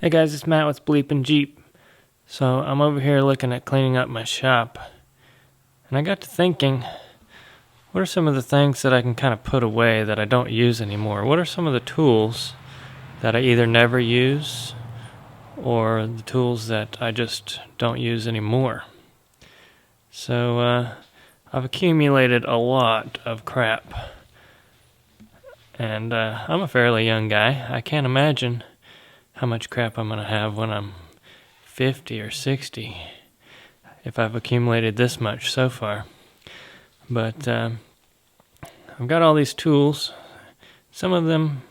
Hey guys, it's Matt with BleepinJeep. So I'm over here looking at cleaning up my shop, and I got to thinking, what are some of the things that I can kind of put away that I don't use anymore? What are some of the tools that I either never use or the tools that I just don't use anymore? So I've accumulated a lot of crap, and I'm a fairly young guy. I can't imagine how much crap I'm going to have when I'm 50 or 60 if I've accumulated this much so far. But I've got all these tools. Some of them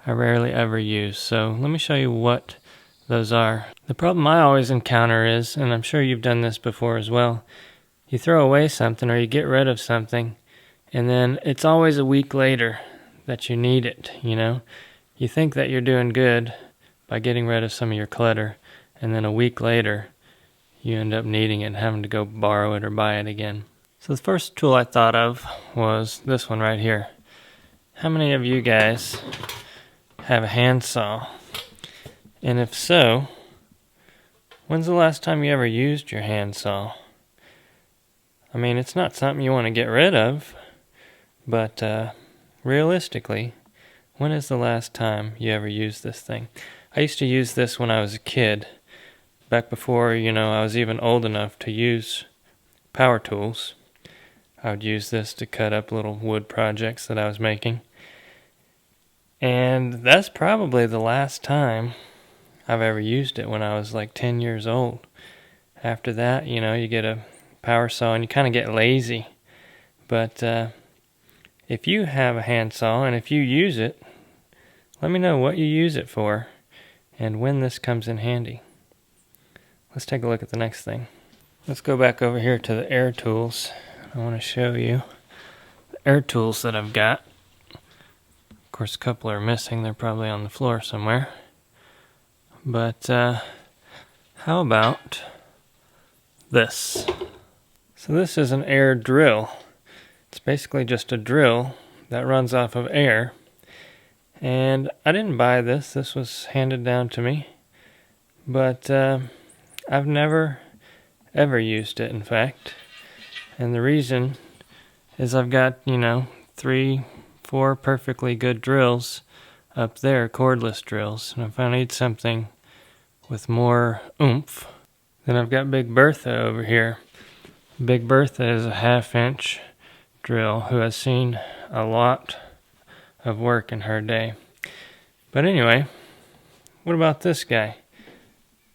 I rarely ever use, so let me show you what those are. The problem I always encounter is, and I'm sure you've done this before as well, you throw away something or you get rid of something, and then it's always a week later that you need it, you know? You think that you're doing good by getting rid of some of your clutter, and then a week later you end up needing it and having to go borrow it or buy it again. So the first tool I thought of was this one right here. How many of you guys have a handsaw? And if so, when's the last time you ever used your handsaw? I mean, it's not something you want to get rid of, but realistically, when is the last time you ever used this thing? I used to use this when I was a kid, back before, I was even old enough to use power tools. I would use this to cut up little wood projects that I was making. And that's probably the last time I've ever used it, when I was like 10 years old. After that, you get a power saw and you kind of get lazy. But if you have a handsaw and if you use it, let me know what you use it for and when this comes in handy. Let's take a look at the next thing. Let's go back over here to the air tools. I want to show you the air tools that I've got. Of course, a couple are missing. They're probably on the floor somewhere. But how about this? So this is an air drill. It's basically just a drill that runs off of air. And I didn't buy this. This was handed down to me. But I've never ever used it, in fact. And the reason is I've got, 3, 4 perfectly good drills up there, cordless drills. And if I need something with more oomph, then I've got Big Bertha over here. Big Bertha is a 1/2-inch drill who has seen a lot of work in her day. But anyway, what about this guy?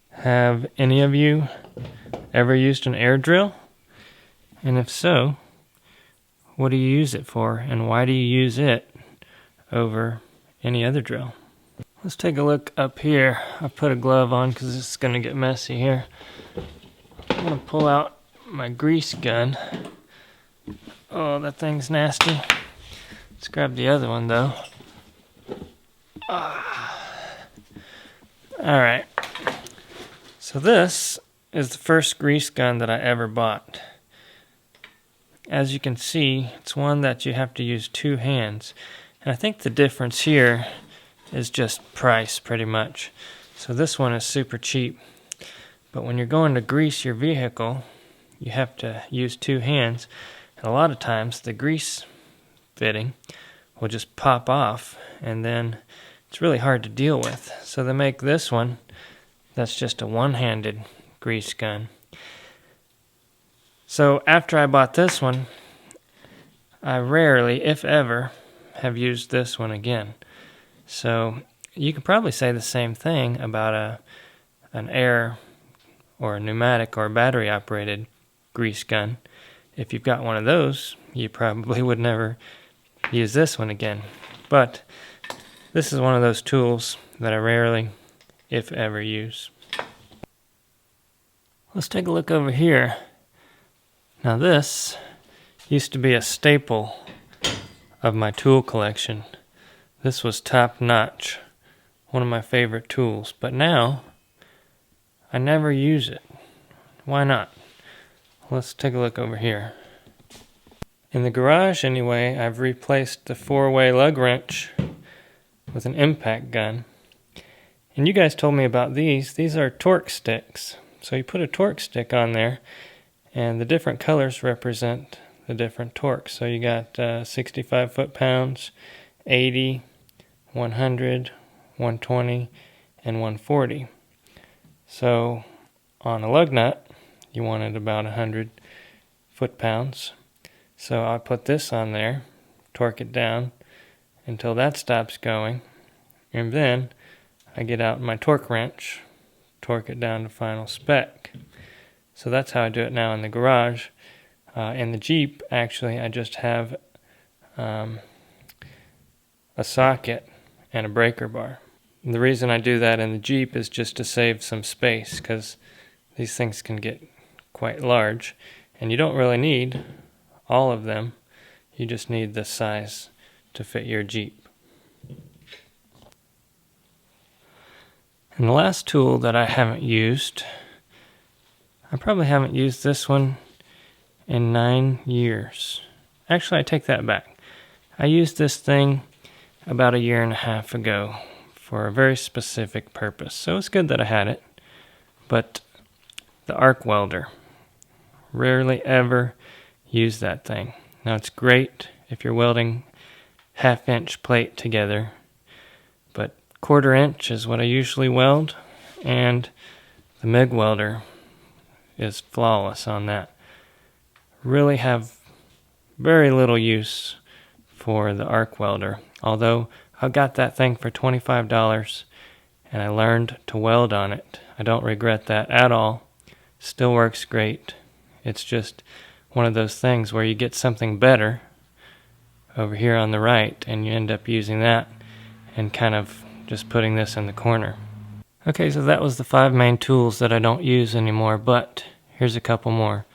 Have any of you ever used an air drill? And if so, what do you use it for, and why do you use it over any other drill? Let's take a look up here. I put a glove on because it's going to get messy here. I'm going to pull out my grease gun. Oh, that thing's nasty. Let's grab the other one though. Alright. So this is the first grease gun that I ever bought. As you can see, it's one that you have to use 2 hands. And I think the difference here is just price, pretty much. So this one is super cheap. But when you're going to grease your vehicle, you have to use 2 hands. And a lot of times the grease fitting will just pop off, and then it's really hard to deal with. So they make this one that's just a one-handed grease gun. So after I bought this one, I rarely, if ever, have used this one again. So you could probably say the same thing about an air or a pneumatic or battery operated grease gun. If you've got one of those, you probably would never use this one again. But this is one of those tools that I rarely, if ever, use. Let's take a look over here. Now this used to be a staple of my tool collection. This was top notch, one of my favorite tools. But now, I never use it. Why not? Let's take a look over here. In the garage anyway, I've replaced the 4-way lug wrench with an impact gun. And you guys told me about these. These are torque sticks. So you put a torque stick on there, and the different colors represent the different torques. So you got 65 foot-pounds, 80, 100, 120, and 140. So on a lug nut, you wanted about 100 foot-pounds. So I put this on there, torque it down until that stops going, and then I get out my torque wrench, torque it down to final spec. So that's how I do it now in the garage. In the Jeep, actually, I just have a socket and a breaker bar. And the reason I do that in the Jeep is just to save some space, because these things can get quite large, and you don't really need all of them. You just need the size to fit your Jeep. And the last tool that I haven't used, I probably haven't used this one in 9 years. Actually, I take that back. I used this thing about 1.5 years ago for a very specific purpose. So it's good that I had it. But the arc welder, rarely ever use that thing. Now it's great if you're welding 1/2-inch plate together, but 1/4 inch is what I usually weld, and the MIG welder is flawless on that. Really have very little use for the arc welder, although I got that thing for $25 and I learned to weld on it. I don't regret that at all. Still works great. It's just one of those things where you get something better over here on the right and you end up using that and kind of just putting this in the corner. Okay, so that was the 5 main tools that I don't use anymore, but here's a couple more.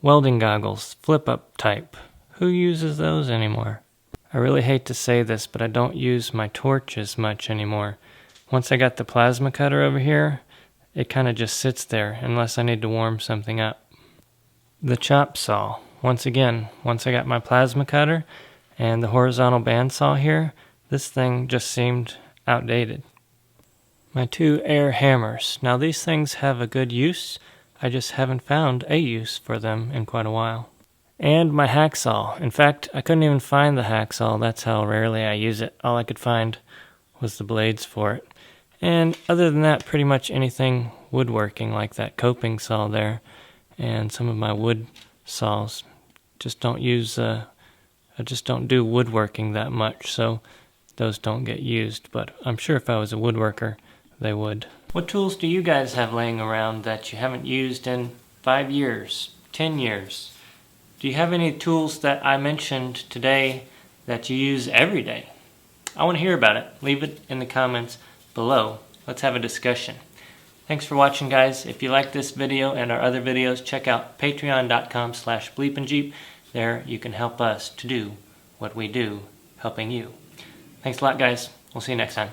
Welding goggles, flip-up type. Who uses those anymore? I really hate to say this, but I don't use my torch as much anymore. Once I got the plasma cutter over here, it kind of just sits there unless I need to warm something up. The chop saw. Once again, once I got my plasma cutter and the horizontal bandsaw here, this thing just seemed outdated. My 2 air hammers. Now these things have a good use. I just haven't found a use for them in quite a while. And my hacksaw. In fact, I couldn't even find the hacksaw. That's how rarely I use it. All I could find was the blades for it. And other than that, pretty much anything woodworking, like that coping saw there, and some of my wood saws. Just don't use, I just don't do woodworking that much, so those don't get used. But I'm sure if I was a woodworker, they would. What tools do you guys have laying around that you haven't used in 5 years, 10 years? Do you have any tools that I mentioned today that you use every day? I want to hear about it. Leave it in the comments below. Let's have a discussion. Thanks for watching, guys. If you like this video and our other videos, check out patreon.com/BleepinJeep. There you can help us to do what we do, helping you. Thanks a lot, guys. We'll see you next time.